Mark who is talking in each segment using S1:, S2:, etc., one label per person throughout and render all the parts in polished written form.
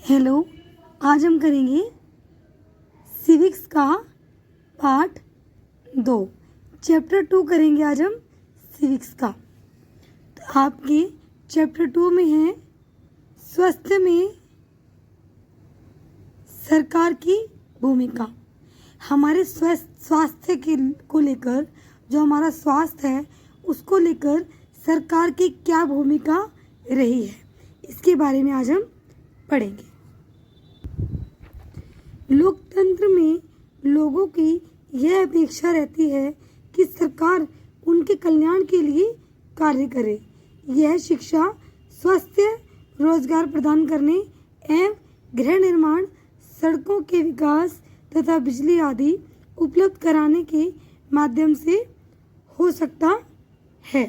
S1: Hello, आज हम करेंगे सिविक्स का पार्ट 2। चैप्टर 2 करेंगे आज हम सिविक्स का। तो आपके चैप्टर 2 में है स्वास्थ्य में सरकार की भूमिका। हमारे स्वास्थ्य को लेकर, जो हमारा स्वास्थ्य है उसको लेकर सरकार की क्या भूमिका रही है, इसके बारे में आज हम पढ़ेंगे। लोकतंत्र में लोगों की यह अपेक्षा रहती है कि सरकार उनके कल्याण के लिए कार्य करे। यह शिक्षा, स्वास्थ्य, रोजगार प्रदान करने एवं गृह निर्माण, सड़कों के विकास तथा बिजली आदि उपलब्ध कराने के माध्यम से हो सकता है।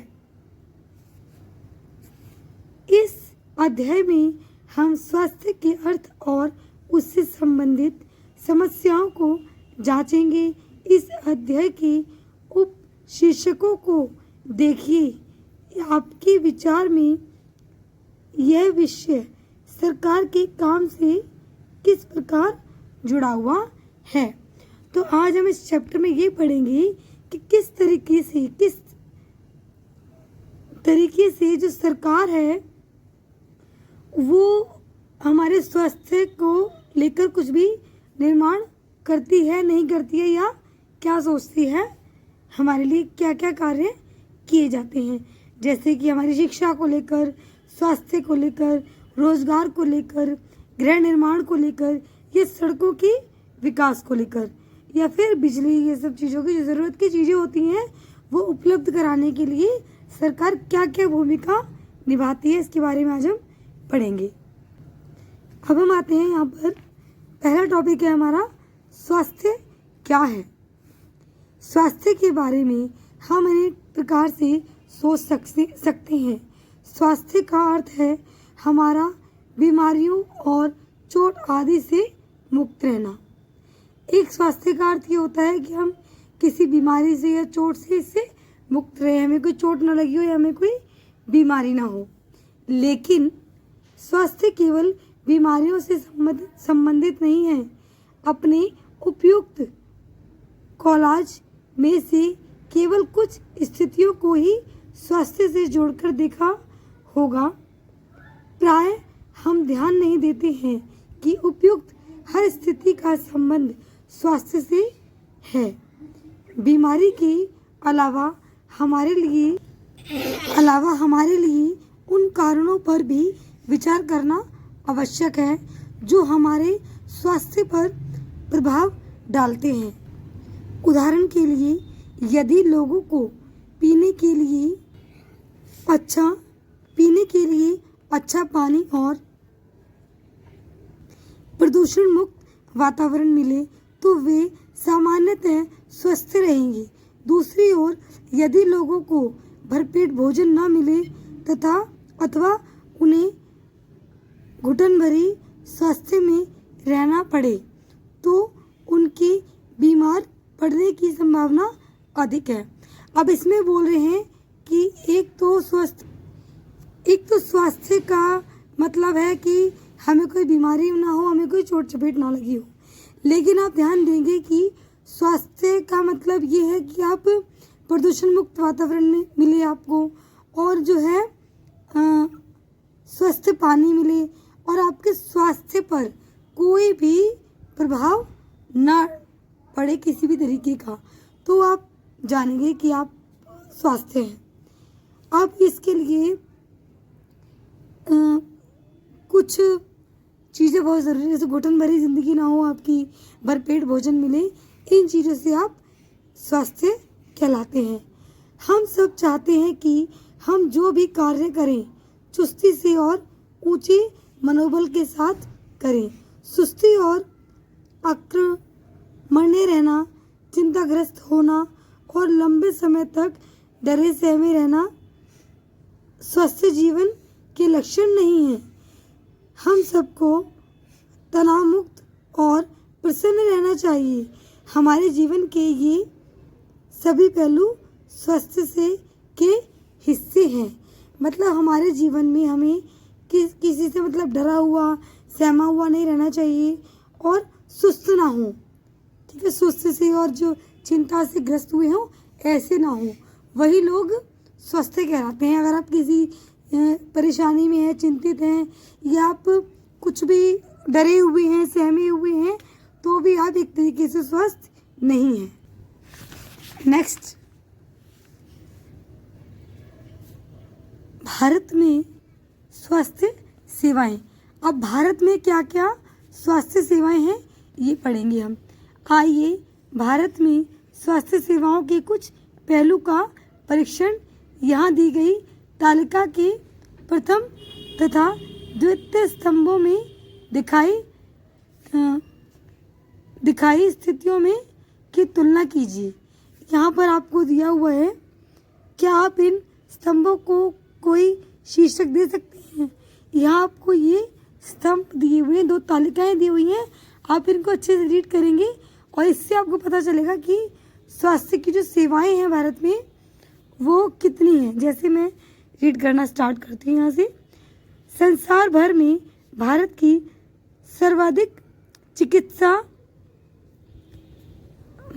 S1: इस अध्याय में हम स्वास्थ्य के अर्थ और उससे संबंधित समस्याओं को जांचेंगे। इस अध्याय के उप शीर्षकों को देखिए। आपके विचार में यह विषय सरकार के काम से किस प्रकार जुड़ा हुआ है। तो आज हम इस चैप्टर में ये पढ़ेंगे कि किस तरीके से जो सरकार है वो हमारे स्वास्थ्य को लेकर कुछ भी निर्माण करती है, नहीं करती है, या क्या सोचती है, हमारे लिए क्या क्या कार्य किए जाते हैं। जैसे कि हमारी शिक्षा को लेकर, स्वास्थ्य को लेकर, रोजगार को लेकर, गृह निर्माण को लेकर, ये सड़कों की विकास को लेकर, या फिर बिजली, ये सब चीज़ों की जो ज़रूरत की चीज़ें होती हैं वो उपलब्ध कराने के लिए सरकार क्या क्या भूमिका निभाती है, इसके बारे में आज हम पढ़ेंगे। अब हम आते हैं यहाँ पर, पहला टॉपिक है हमारा स्वास्थ्य क्या है। स्वास्थ्य के बारे में हम अनेक प्रकार से सोच सकते हैं। स्वास्थ्य का अर्थ है हमारा बीमारियों और चोट आदि से मुक्त रहना। एक स्वास्थ्य का अर्थ ये होता है कि हम किसी बीमारी से या चोट से इससे मुक्त रहे, हमें कोई चोट न लगी हो या हमें कोई बीमारी ना हो। लेकिन स्वास्थ्य केवल बीमारियों से संबंधित नहीं है। अपने उपयुक्त कॉलेज में से केवल कुछ स्थितियों को ही स्वास्थ्य से जोड़कर देखा होगा। प्राय हम ध्यान नहीं देते हैं कि उपयुक्त हर स्थिति का संबंध स्वास्थ्य से है। बीमारी के अलावा हमारे लिए उन कारणों पर भी विचार करना आवश्यक है जो हमारे स्वास्थ्य पर प्रभाव डालते हैं। उदाहरण के लिए, यदि लोगों को पीने के लिए अच्छा पानी और प्रदूषण मुक्त वातावरण मिले तो वे सामान्यतः स्वस्थ रहेंगे। दूसरी ओर, यदि लोगों को भरपेट भोजन न मिले अथवा उन्हें घुटन भरी स्वास्थ्य में रहना पड़े तो उनके बीमार पड़ने की संभावना अधिक है। अब इसमें बोल रहे हैं कि एक तो स्वास्थ्य का मतलब है कि हमें कोई बीमारी ना हो, हमें कोई चोट चपेट ना लगी हो। लेकिन आप ध्यान देंगे कि स्वास्थ्य का मतलब ये है कि आप प्रदूषण मुक्त वातावरण में मिले आपको, और जो है स्वस्थ पानी मिले, और आपके स्वास्थ्य पर कोई भी प्रभाव ना पड़े किसी भी तरीके का, तो आप जानेंगे कि आप स्वस्थ हैं। अब इसके लिए कुछ चीज़ें बहुत ज़रूरी है, जैसे घुटन भरी ज़िंदगी ना हो, आपकी भरपेट भोजन मिले, इन चीज़ों से आप स्वस्थ कहलाते हैं। हम सब चाहते हैं कि हम जो भी कार्य करें चुस्ती से और ऊंचे मनोबल के साथ करें। सुस्ती और अक्रामण्य रहना, चिंताग्रस्त होना और लंबे समय तक डरे सहमे रहना स्वस्थ जीवन के लक्षण नहीं है। हम सबको तनाव मुक्त और प्रसन्न रहना चाहिए। हमारे जीवन के ये सभी पहलू स्वास्थ्य के हिस्से हैं। मतलब हमारे जीवन में हमें किसी से मतलब डरा हुआ सहमा हुआ नहीं रहना चाहिए और सुस्त ना हो, ठीक है, सुस्त से और जो चिंता से ग्रस्त हुए हों ऐसे ना हो, वही लोग स्वस्थ कहलाते हैं। अगर आप किसी परेशानी में हैं, चिंतित हैं या आप कुछ भी डरे हुए हैं, सहमे हुए हैं, तो भी आप एक तरीके से स्वस्थ नहीं हैं। नेक्स्ट, भारत में स्वास्थ्य सेवाएं। अब भारत में क्या क्या स्वास्थ्य सेवाएं हैं ये पढ़ेंगे हम। आइए भारत में स्वास्थ्य सेवाओं के कुछ पहलू का परीक्षण यहाँ दी गई तालिका के प्रथम तथा द्वितीय स्तंभों में दिखाई स्थितियों में की तुलना कीजिए। यहाँ पर आपको दिया हुआ है, क्या आप इन स्तंभों को कोई शीर्षक दे सकते हैं? यहाँ आपको ये स्तंभ दिए हुए हैं, 2 तालिकाएं दी हुई हैं, आप इनको अच्छे से रीड करेंगे और इससे आपको पता चलेगा कि स्वास्थ्य की जो सेवाएं हैं भारत में वो कितनी हैं। जैसे मैं रीड करना स्टार्ट करती हूँ यहाँ से। संसार भर में भारत की सर्वाधिक चिकित्सा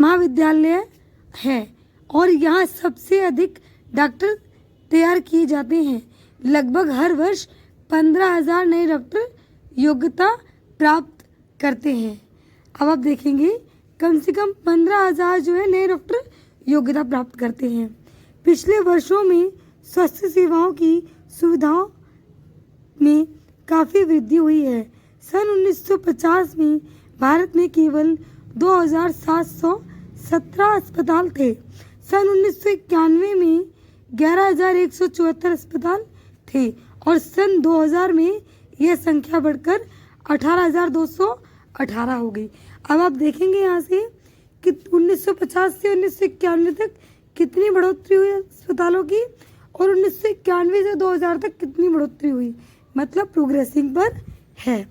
S1: महाविद्यालय है और यहाँ सबसे अधिक डॉक्टर तैयार किए जाते हैं। लगभग हर वर्ष 15,000 नए डॉक्टर योग्यता प्राप्त करते हैं। अब आप देखेंगे कम से कम 15,000 जो है नए डॉक्टर योग्यता प्राप्त करते हैं। पिछले वर्षों में स्वास्थ्य सेवाओं की सुविधाओं में काफ़ी वृद्धि हुई है। सन 1950 में भारत में केवल 2,717 अस्पताल थे। सन 1991 में 11,174 अस्पताल थे और सन 2000 में यह संख्या बढ़कर 18,218 हो गई। अब आप देखेंगे यहाँ से कि 1950 से 1991 तक कितनी बढ़ोतरी हुई अस्पतालों की और 1991 से 2000 तक कितनी बढ़ोतरी हुई, मतलब प्रोग्रेसिंग पर है।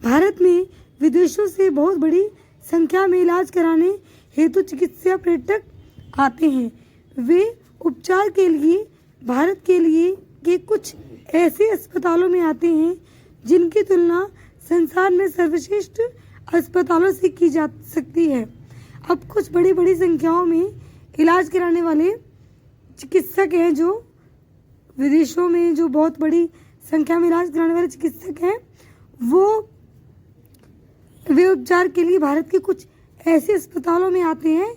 S1: भारत में विदेशों से बहुत बड़ी संख्या में इलाज कराने हेतु चिकित्सा पर्यटक आते हैं। वे उपचार के लिए भारत के कुछ ऐसे अस्पतालों में आते हैं जिनकी तुलना संसार में सर्वश्रेष्ठ अस्पतालों से की जा सकती है। अब कुछ बड़ी बड़ी संख्याओं में इलाज कराने वाले चिकित्सक हैं, जो विदेशों में जो बहुत बड़ी संख्या में इलाज कराने वाले चिकित्सक हैं, वे उपचार के लिए भारत के कुछ ऐसे अस्पतालों में आते हैं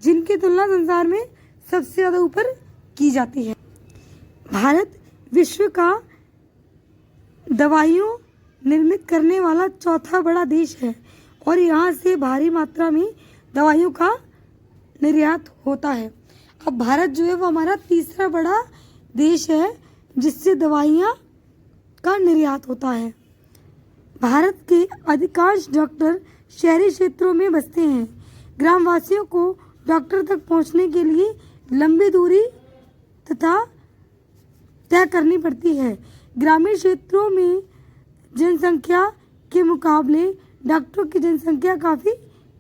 S1: जिनकी तुलना संसार में सबसे ज़्यादा ऊपर की जाती है। भारत विश्व का दवाइयों निर्मित करने वाला चौथा बड़ा देश है और यहाँ से भारी मात्रा में दवाइयों का निर्यात होता है। अब भारत जो है वो हमारा तीसरा बड़ा देश है जिससे दवाइयाँ का निर्यात होता है। भारत के अधिकांश डॉक्टर शहरी क्षेत्रों में बसते हैं। ग्रामवासियों को डॉक्टर तक पहुंचने के लिए लंबी दूरी तथा तय करनी पड़ती है। ग्रामीण क्षेत्रों में जनसंख्या के मुकाबले डॉक्टरों की जनसंख्या काफ़ी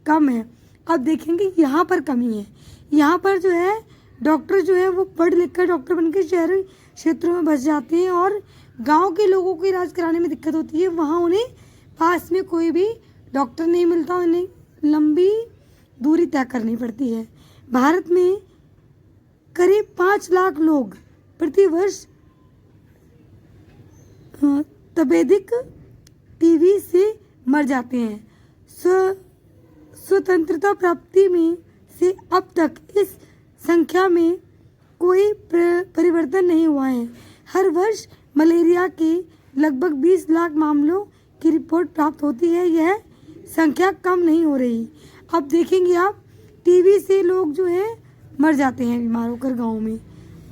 S1: कम है। अब देखेंगे यहाँ पर कमी है। यहाँ पर जो है डॉक्टर जो है वो पढ़ लिख कर डॉक्टर बनकर शहरी क्षेत्रों में बस जाते हैं और गांव के लोगों को इलाज कराने में दिक्कत होती है। वहाँ उन्हें पास में कोई भी डॉक्टर नहीं मिलता, उन्हें लंबी दूरी तय करनी पड़ती है। भारत में करीब 5 लाख लोग प्रतिवर्ष तपेदिक टीबी से मर जाते हैं। स्वतंत्रता प्राप्ति में से अब तक इस संख्या में कोई परिवर्तन नहीं हुआ है। हर वर्ष मलेरिया के लगभग 20 लाख मामलों की रिपोर्ट प्राप्त होती है। यह संख्या कम नहीं हो रही। अब देखेंगे आप टीबी से लोग जो है मर जाते हैं बीमार होकर गाँव में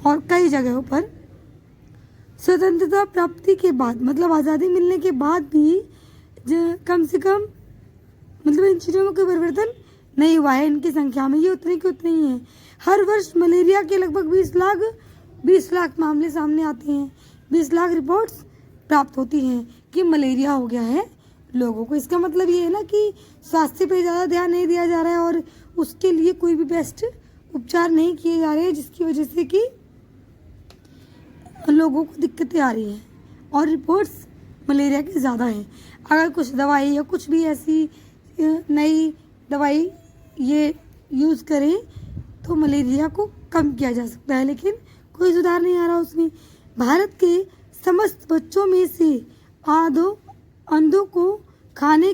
S1: और कई जगहों पर। स्वतंत्रता प्राप्ति के बाद मतलब आज़ादी मिलने के बाद भी कम से कम मतलब इन चीज़ों में कोई परिवर्तन नहीं हुआ है। इनकी संख्या में ये उतनी की उतनी ही है। हर वर्ष मलेरिया के लगभग 20 लाख मामले सामने आते हैं। 20 लाख रिपोर्ट्स प्राप्त होती हैं कि मलेरिया हो गया है लोगों को। इसका मतलब ये है ना कि स्वास्थ्य पे ज़्यादा ध्यान नहीं दिया जा रहा है और उसके लिए कोई भी बेस्ट उपचार नहीं किए जा रहे हैं, जिसकी वजह से कि लोगों को दिक्कतें आ रही हैं और रिपोर्ट्स मलेरिया के ज़्यादा हैं। अगर कुछ दवाई या कुछ भी ऐसी नई दवाई ये यूज़ करें तो मलेरिया को कम किया जा सकता है, लेकिन कोई सुधार नहीं आ रहा उसमें। भारत के समस्त बच्चों में से आधों को खाने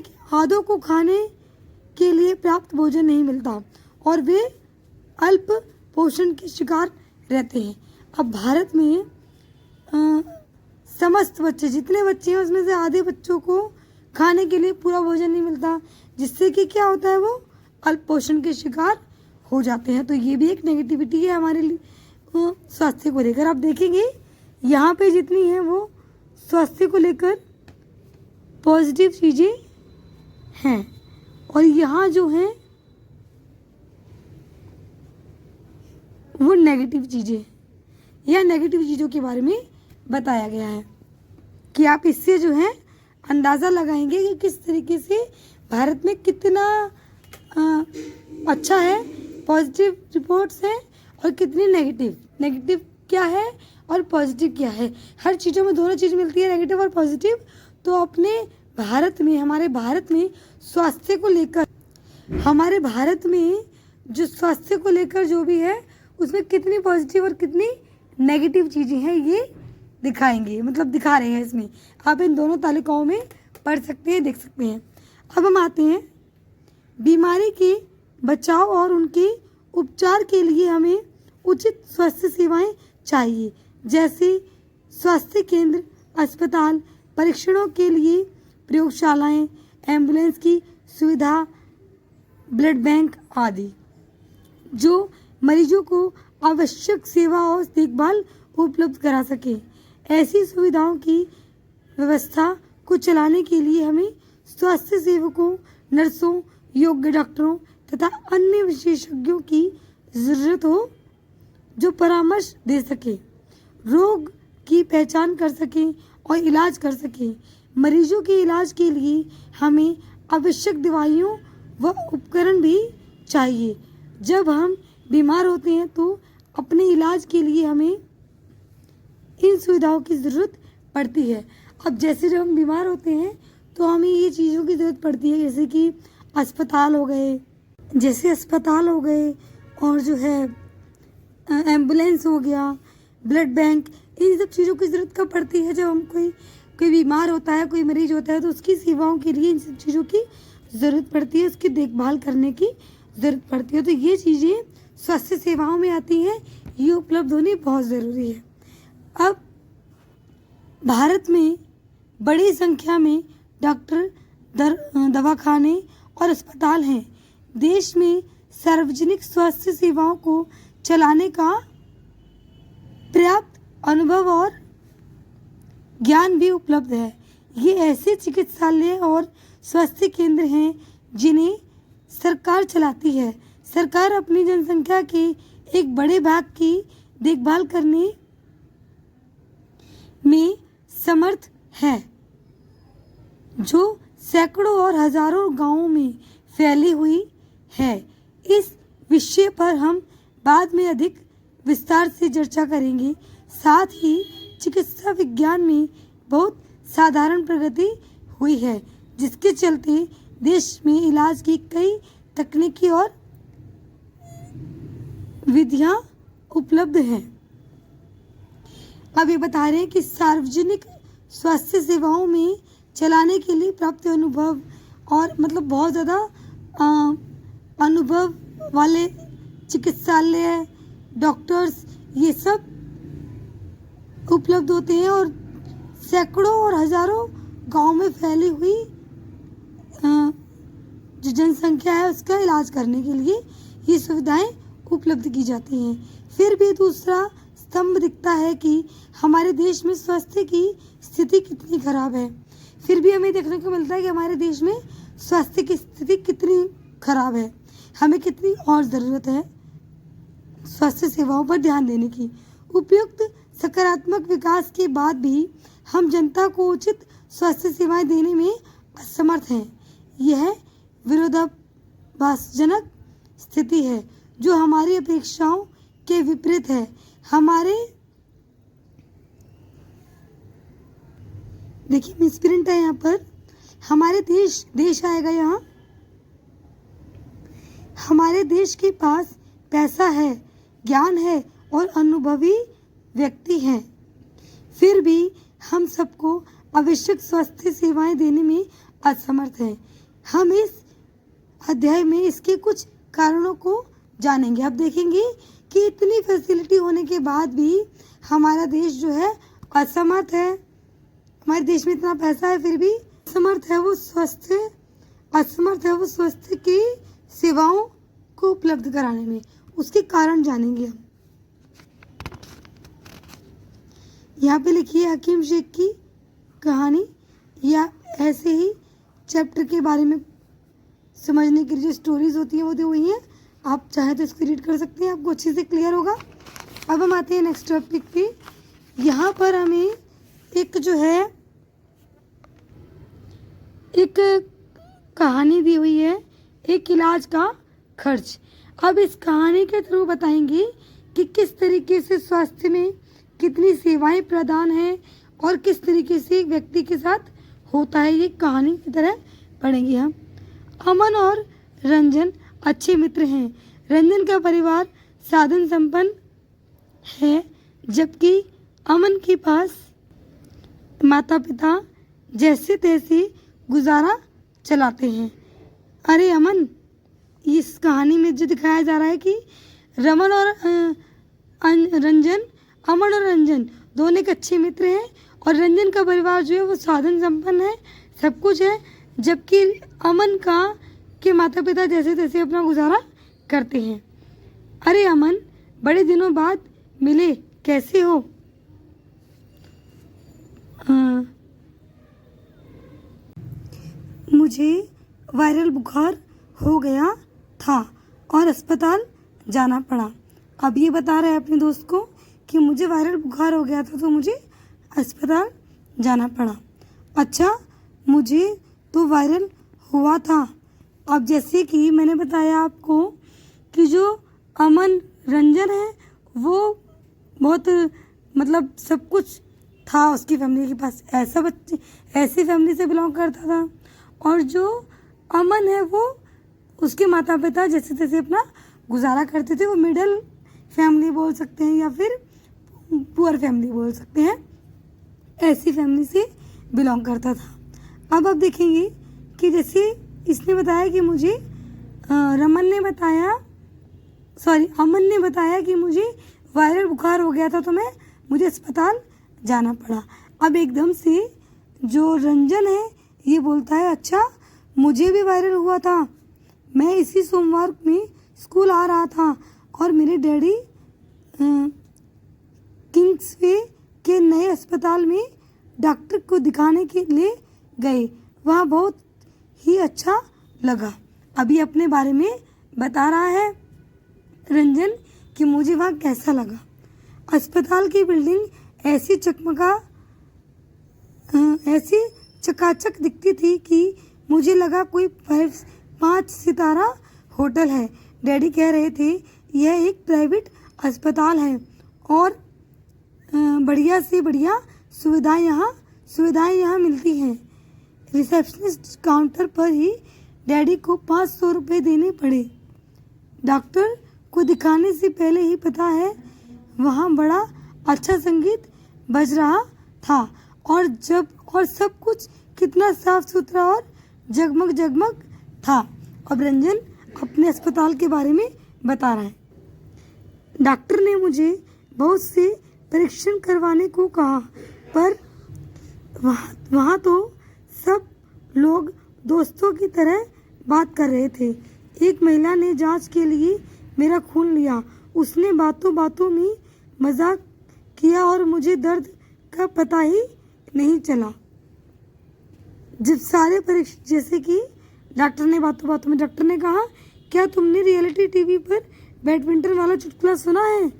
S1: के लिए पर्याप्त भोजन नहीं मिलता और वे अल्प पोषण के शिकार रहते हैं। अब भारत में समस्त बच्चे, जितने बच्चे हैं उसमें से आधे बच्चों को खाने के लिए पूरा भोजन नहीं मिलता, जिससे कि क्या होता है, वो अल्प पोषण के शिकार हो जाते हैं। तो ये भी एक नेगेटिविटी है हमारे लिए स्वास्थ्य को लेकर। आप देखेंगे यहाँ पे जितनी है वो स्वास्थ्य को लेकर पॉजिटिव चीज़ें हैं, और यहाँ जो हैं वो नेगेटिव चीज़ें या नेगेटिव चीज़ों के बारे में बताया गया है कि आप इससे जो है अंदाज़ा लगाएंगे कि किस तरीके से भारत में कितना अच्छा है, पॉजिटिव रिपोर्ट्स हैं, और कितनी नेगेटिव क्या है और पॉजिटिव क्या है। हर चीज़ों में दोनों चीज़ मिलती है, नेगेटिव और पॉजिटिव। तो अपने भारत में, हमारे भारत में स्वास्थ्य को लेकर, हमारे भारत में जो स्वास्थ्य को लेकर जो भी है उसमें कितनी पॉजिटिव और कितनी नेगेटिव चीज़ें हैं ये दिखाएंगे, मतलब दिखा रहे हैं इसमें। आप इन दोनों तालिकाओं में पढ़ सकते हैं, देख सकते हैं। अब हम आते हैं बीमारी के बचाव और उनके उपचार के लिए हमें उचित स्वास्थ्य सेवाएं चाहिए, जैसे स्वास्थ्य केंद्र, अस्पताल, परीक्षणों के लिए प्रयोगशालाएं, एम्बुलेंस की सुविधा, ब्लड बैंक आदि, जो मरीजों को आवश्यक सेवा और देखभाल उपलब्ध करा सके। ऐसी सुविधाओं की व्यवस्था को चलाने के लिए हमें स्वास्थ्य सेवकों, नर्सों, योग्य डॉक्टरों तथा अन्य विशेषज्ञों की ज़रूरत हो जो परामर्श दे सके, रोग की पहचान कर सकें और इलाज कर सकें। मरीजों के इलाज के लिए हमें आवश्यक दवाइयों व उपकरण भी चाहिए। जब हम बीमार होते हैं तो अपने इलाज के लिए हमें इन सुविधाओं की ज़रूरत पड़ती है। अब जैसे जब हम बीमार होते हैं तो हमें ये चीज़ों की ज़रूरत पड़ती है, जैसे कि अस्पताल हो गए और जो है एम्बुलेंस हो गया, ब्लड बैंक, इन सब चीज़ों की ज़रूरत कब पड़ती है, जब हम कोई बीमार होता है, कोई मरीज होता है, तो उसकी सेवाओं के लिए इन सब चीज़ों की ज़रूरत पड़ती है, उसकी देखभाल करने की ज़रूरत पड़ती है। तो ये चीज़ें स्वास्थ्य सेवाओं में आती हैं, ये उपलब्ध होनी बहुत ज़रूरी है। अब भारत में बड़ी संख्या में डॉक्टर, दवाखाने और अस्पताल हैं। देश में सार्वजनिक स्वास्थ्य सेवाओं को चलाने का पर्याप्त अनुभव और ज्ञान भी उपलब्ध है। ये ऐसे चिकित्सालय और स्वास्थ्य केंद्र हैं जिन्हें सरकार चलाती है। सरकार अपनी जनसंख्या के एक बड़े भाग की देखभाल करने में समर्थ है, जो सैकड़ों और हजारों गांवों में फैली हुई है। इस विषय पर हम बाद में अधिक विस्तार से चर्चा करेंगे। साथ ही चिकित्सा विज्ञान में बहुत साधारण प्रगति हुई है, जिसके चलते देश में इलाज की कई तकनीकी और विधियां उपलब्ध हैं। अब ये बता रहे हैं कि सार्वजनिक स्वास्थ्य सेवाओं में चलाने के लिए प्राप्त अनुभव और मतलब बहुत ज़्यादा अनुभव वाले चिकित्सालय, डॉक्टर्स, ये सब उपलब्ध होते हैं और सैकड़ों और हजारों गांव में फैली हुई जो जनसंख्या है उसका इलाज करने के लिए ये सुविधाएं उपलब्ध की जाती हैं। फिर भी दूसरा स्तंभ दिखता है कि हमारे देश में स्वास्थ्य की स्थिति कितनी खराब है। फिर भी हमें देखने को मिलता है कि हमारे देश में स्वास्थ्य की स्थिति कितनी खराब है। हमें कितनी और ज़रूरत है स्वास्थ्य सेवाओं पर ध्यान देने की। उपयुक्त सकारात्मक विकास के बाद भी हम जनता को उचित स्वास्थ्य सेवाएं देने में असमर्थ हैं। यह विरोधाभासजनक स्थिति है जो हमारी अपेक्षाओं के विपरीत है। देखिए मिसप्रिंट है यहाँ पर, हमारे देश आएगा यहाँ। हमारे देश के पास पैसा है, ज्ञान है और अनुभवी व्यक्ति हैं, फिर भी हम सबको आवश्यक स्वास्थ्य सेवाएं देने में असमर्थ हैं। हम इस अध्याय में इसके कुछ कारणों को जानेंगे। अब देखेंगे कि इतनी फैसिलिटी होने के बाद भी हमारा देश जो है असमर्थ है। हमारे देश में इतना पैसा है फिर भी असमर्थ है वो स्वास्थ्य की सेवाओं को उपलब्ध कराने में। उसके कारण जानेंगे हम। यहाँ पे लिखिए हकीम शेख की कहानी, या ऐसे ही चैप्टर के बारे में समझने के लिए जो स्टोरीज होती हैं वो दी हुई हैं। आप चाहे तो इसको रीड कर सकते हैं, आपको अच्छे से क्लियर होगा। अब हम आते हैं नेक्स्ट टॉपिक पे। यहाँ पर हमें एक जो है एक कहानी दी हुई है, एक इलाज का खर्च। अब इस कहानी के थ्रू बताएंगे कि किस तरीके से स्वास्थ्य में कितनी सेवाएं प्रदान हैं और किस तरीके से एक व्यक्ति के साथ होता है। ये कहानी की तरह पढ़ेंगे हम। अमन और रंजन अच्छे मित्र हैं। रंजन का परिवार साधन संपन्न है, जबकि अमन के पास माता पिता जैसे तैसे गुजारा चलाते हैं। अरे अमन, इस कहानी में जो दिखाया जा रहा है कि अमन और रंजन दोनों एक अच्छे मित्र हैं और रंजन का परिवार जो है वो साधन संपन्न है, सब कुछ है, जबकि अमन के माता पिता जैसे तैसे अपना गुजारा करते हैं। अरे अमन, बड़े दिनों बाद मिले, कैसे हो? मुझे वायरल बुखार हो गया था और अस्पताल जाना पड़ा। अब ये बता रहा है अपने दोस्त को कि मुझे वायरल बुखार हो गया था तो मुझे अस्पताल जाना पड़ा। अच्छा, मुझे तो वायरल हुआ था। अब जैसे कि मैंने बताया आपको कि जो अमन रंजन है वो बहुत मतलब सब कुछ था उसकी फैमिली के पास, ऐसी फैमिली से बिलोंग करता था। और जो अमन है वो उसके माता पिता जैसे तैसे अपना गुजारा करते थे। वो मिडिल फैमिली बोल सकते हैं या फिर पुअर फैमिली बोल सकते हैं, ऐसी फैमिली से बिलोंग करता था। अब आप देखेंगे कि जैसे इसने बताया कि मुझे अमन ने बताया कि मुझे वायरल बुखार हो गया था तो मुझे अस्पताल जाना पड़ा। अब एकदम से जो रंजन है ये बोलता है, अच्छा मुझे भी वायरल हुआ था। मैं इसी सोमवार में स्कूल आ रहा था और मेरे डैडी किंग्सवे के नए अस्पताल में डॉक्टर को दिखाने के लिए गए। वहाँ बहुत ही अच्छा लगा। अभी अपने बारे में बता रहा है रंजन कि मुझे वहाँ कैसा लगा। अस्पताल की बिल्डिंग ऐसी चकाचक दिखती थी कि मुझे लगा कोई 5 सितारा होटल है। डैडी कह रहे थे यह एक प्राइवेट अस्पताल है और बढ़िया से बढ़िया सुविधाएं यहाँ मिलती हैं। रिसेप्शनिस्ट काउंटर पर ही डैडी को 500 रुपये देने पड़े। डॉक्टर को दिखाने से पहले ही पता है वहाँ बड़ा अच्छा संगीत बज रहा था और सब कुछ कितना साफ सुथरा और जगमग था। अब रंजन अपने अस्पताल के बारे में बता रहा है। डॉक्टर ने मुझे बहुत से परीक्षण करवाने को कहा, पर वहाँ तो सब लोग दोस्तों की तरह बात कर रहे थे। एक महिला ने जांच के लिए मेरा खून लिया। उसने बातों बातों में मजाक किया और मुझे दर्द का पता ही नहीं चला। जब सारे परीक्षण, जैसे कि डॉक्टर ने बातों बातों में डॉक्टर ने कहा, क्या तुमने रियलिटी टीवी पर बैडमिंटन वाला चुटकुला सुना है?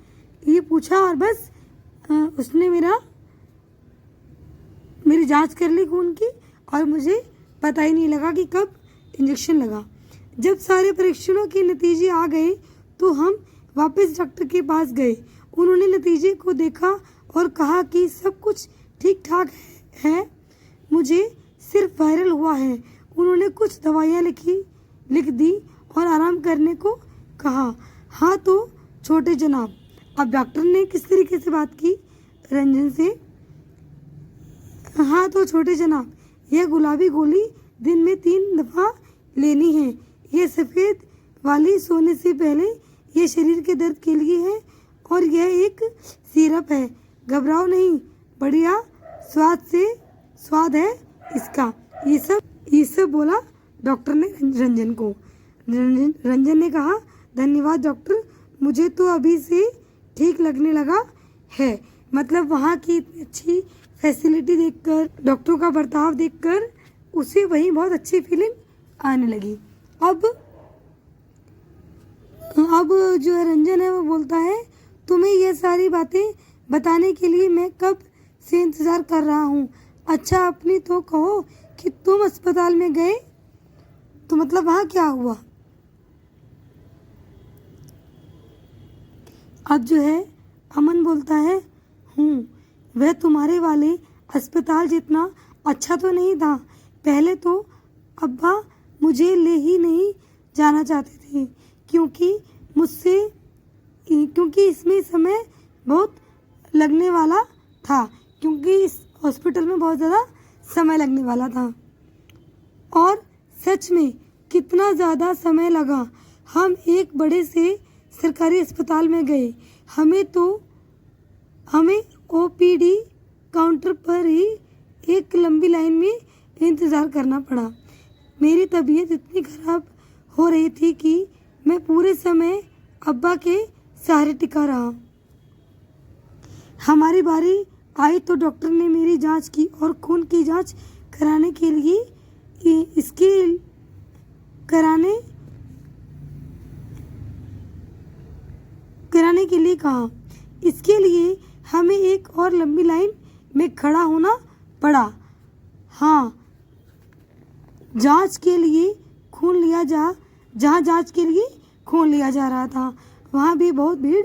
S1: ये पूछा और बस उसने मेरी जांच कर ली खून की और मुझे पता ही नहीं लगा कि कब इंजेक्शन लगा। जब सारे परीक्षणों के नतीजे आ गए तो हम वापस डॉक्टर के पास गए। उन्होंने नतीजे को देखा और कहा कि सब कुछ ठीक ठाक है। मुझे सिर्फ वायरल हुआ है। उन्होंने कुछ दवाइयाँ लिख दी और आराम करने को कहा। हाँ तो छोटे जनाब, अब डॉक्टर ने किस तरीके से बात की रंजन से। हाँ तो छोटे जनाब, यह गुलाबी गोली दिन में 3 दफ़ा लेनी है। यह सफ़ेद वाली सोने से पहले, यह शरीर के दर्द के लिए है और यह एक सिरप है। घबराओ नहीं, बढ़िया स्वाद है इसका। ये सब बोला डॉक्टर ने रंजन को। रंजन ने कहा, धन्यवाद डॉक्टर, मुझे तो अभी से ठीक लगने लगा है। मतलब वहाँ की इतनी अच्छी फैसिलिटी देखकर, डॉक्टरों का बर्ताव देखकर उसे वहीं बहुत अच्छी फीलिंग आने लगी। अब जो है रंजन है वो बोलता है, तुम्हें ये सारी बातें बताने के लिए मैं कब से इंतज़ार कर रहा हूँ। अच्छा अपनी तो कहो कि तुम अस्पताल में गए तो मतलब वहाँ क्या हुआ। अब जो है अमन बोलता है, वह तुम्हारे वाले अस्पताल जितना अच्छा तो नहीं था। पहले तो अब्बा मुझे ले ही नहीं जाना चाहते थे क्योंकि इसमें समय बहुत लगने वाला था, क्योंकि इस हॉस्पिटल में बहुत ज़्यादा समय लगने वाला था। और सच में कितना ज़्यादा समय लगा। हम एक बड़े से सरकारी अस्पताल में गए। हमें ओपीडी काउंटर पर ही एक लंबी लाइन में इंतज़ार करना पड़ा। मेरी तबीयत इतनी खराब हो रही थी कि मैं पूरे समय अब्बा के सहारे टिका रहा। हमारी बारी आई तो डॉक्टर ने मेरी जांच की और खून की जांच कराने के लिए कहा। इसके लिए हमें एक और लंबी लाइन में खड़ा होना पड़ा। हाँ, जांच के लिए खून लिया जा रहा था, वहाँ भी बहुत भड़का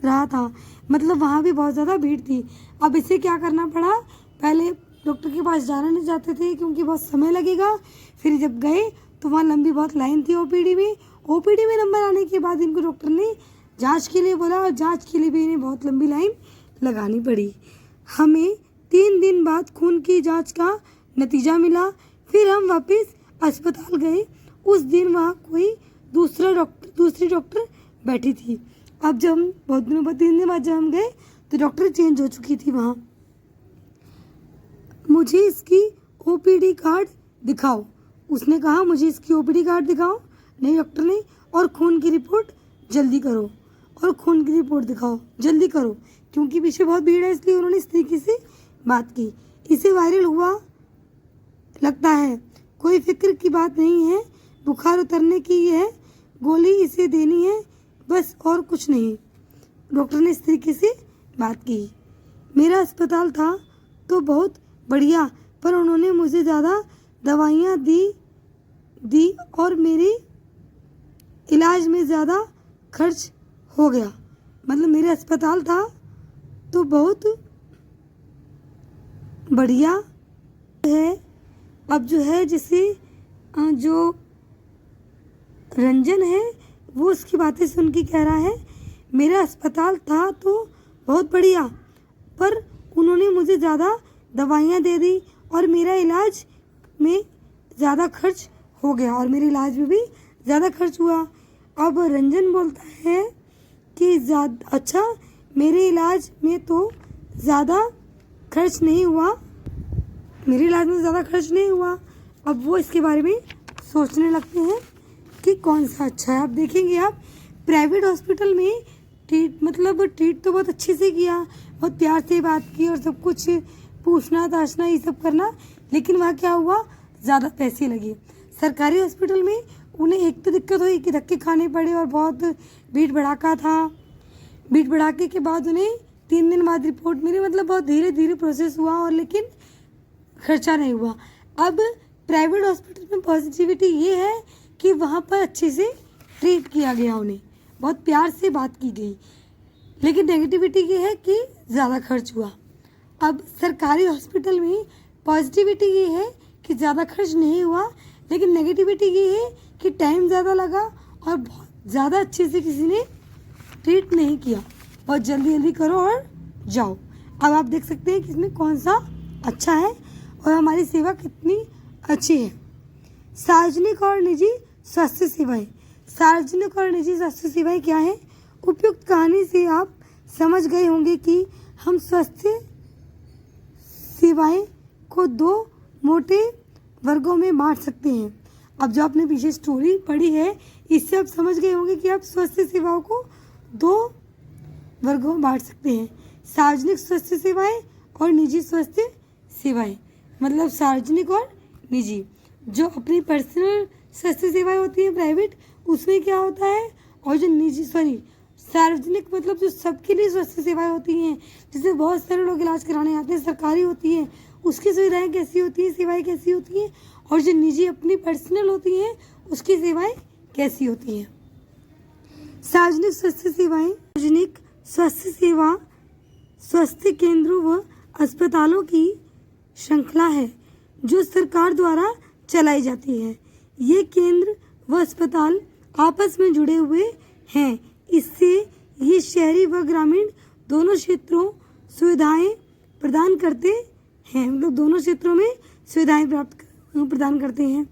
S1: रहा था। मतलब वहाँ भी बहुत ज़्यादा भीड़ थी। अब इसे क्या करना पड़ा, पहले डॉक्टर के पास जाना नहीं चाहते थे क्योंकि बहुत समय लगेगा। फिर जब गए तो वहाँ लंबी बहुत लाइन थी ओपीडी में नंबर आने के बाद इनको डॉक्टर ने जांच के लिए बोला और जांच के लिए भी इन्हें बहुत लंबी लाइन लगानी पड़ी। हमें 3 दिन बाद खून की जांच का नतीजा मिला। फिर हम वापस अस्पताल गए। उस दिन वहाँ कोई दूसरी डॉक्टर बैठी थी। अब जब हम बहुत दिनों बाद 3 दिन बाद जब हम गए तो डॉक्टर चेंज हो चुकी थी वहाँ। मुझे इसकी ओपीडी कार्ड दिखाओ, उसने कहा। मुझे इसकी ओपीडी कार्ड दिखाओ। नहीं डॉक्टर ने, और खून की रिपोर्ट जल्दी करो, और खून की रिपोर्ट दिखाओ जल्दी करो, क्योंकि पीछे बहुत भीड़ है इसलिए उन्होंने इस तरीके से बात की। इसे वायरल हुआ लगता है, कोई फिक्र की बात नहीं है। बुखार उतरने की है, गोली इसे देनी है बस, और कुछ नहीं। डॉक्टर ने इस तरीके से बात की। मेरा अस्पताल था तो बहुत बढ़िया, पर उन्होंने मुझे ज़्यादा दवाइयाँ दी और मेरे इलाज में ज़्यादा खर्च हो गया। मतलब मेरा अस्पताल था तो बहुत बढ़िया है। अब जो है जिसे जो रंजन है वो उसकी बातें सुन के कह रहा है, मेरा अस्पताल था तो बहुत बढ़िया, पर उन्होंने मुझे ज़्यादा दवाइयाँ दे दी और मेरा इलाज में ज़्यादा खर्च हो गया, और मेरे इलाज में भी ज़्यादा खर्च हुआ। अब रंजन बोलता है कि अच्छा, मेरे इलाज में तो ज़्यादा खर्च नहीं हुआ, अब वो इसके बारे में सोचने लगते हैं कि कौन सा अच्छा है। अब देखेंगे आप प्राइवेट हॉस्पिटल में ट्रीट तो बहुत अच्छे से किया, बहुत प्यार से बात की और सब कुछ पूछना ताछना ये सब करना, लेकिन वहाँ क्या हुआ, ज़्यादा पैसे लगे। सरकारी हॉस्पिटल में उन्हें एक तो दिक्कत हुई कि धक्के खाने पड़े और बहुत भीड़ भड़ाका था। भीड़ भड़ाके के बाद उन्हें 3 दिन बाद रिपोर्ट मिली। मतलब बहुत धीरे धीरे प्रोसेस हुआ और लेकिन खर्चा नहीं हुआ। अब प्राइवेट हॉस्पिटल में पॉजिटिविटी ये है कि वहाँ पर अच्छे से ट्रीट किया गया उन्हें, बहुत प्यार से बात की गई। लेकिन नेगेटिविटी ये है कि ज़्यादा खर्च हुआ। अब सरकारी हॉस्पिटल में पॉजिटिविटी ये है कि ज़्यादा खर्च नहीं हुआ, लेकिन नेगेटिविटी ये है कि टाइम ज़्यादा लगा और बहुत ज़्यादा अच्छे से किसी ने ट्रीट नहीं किया। बहुत जल्दी जल्दी करो और जाओ। अब आप देख सकते हैं कि इसमें कौन सा अच्छा है और हमारी सेवा कितनी अच्छी है। सार्वजनिक और निजी स्वास्थ्य सेवाएं। सार्वजनिक और निजी स्वास्थ्य सेवाएं क्या है? उपयुक्त कहानी से आप समझ गए होंगे कि हम स्वास्थ्य सेवाएं को दो मोटे वर्गों में बांट सकते हैं। अब जो आपने पीछे स्टोरी पढ़ी है, इससे आप समझ गए होंगे कि आप स्वास्थ्य सेवाओं को दो वर्गों में बांट सकते हैं, सार्वजनिक स्वास्थ्य सेवाएं और निजी स्वास्थ्य सेवाएं। मतलब सार्वजनिक और निजी, जो अपनी पर्सनल स्वास्थ्य सेवाएं होती हैं प्राइवेट, उसमें क्या होता है, और जो निजी सार्वजनिक मतलब जो सबके लिए स्वास्थ्य सेवाएं होती हैं, जिससे बहुत सारे लोग इलाज कराने आते हैं, सरकारी होती हैं, उसकी सुविधाएं कैसी होती हैं, सेवाएं कैसी होती हैं, और जो निजी अपनी पर्सनल होती हैं उसकी सेवाएं कैसी होती हैं। सार्वजनिक स्वास्थ्य सेवाएं। सार्वजनिक स्वास्थ्य सेवा स्वास्थ्य केंद्रों व अस्पतालों की श्रृंखला है जो सरकार द्वारा चलाई जाती है। ये केंद्र व अस्पताल आपस में जुड़े हुए हैं। इससे ये शहरी व ग्रामीण दोनों क्षेत्रों सुविधाएं प्रदान करते हैं, मतलब दोनों क्षेत्रों में सुविधाएं प्रदान करते हैं,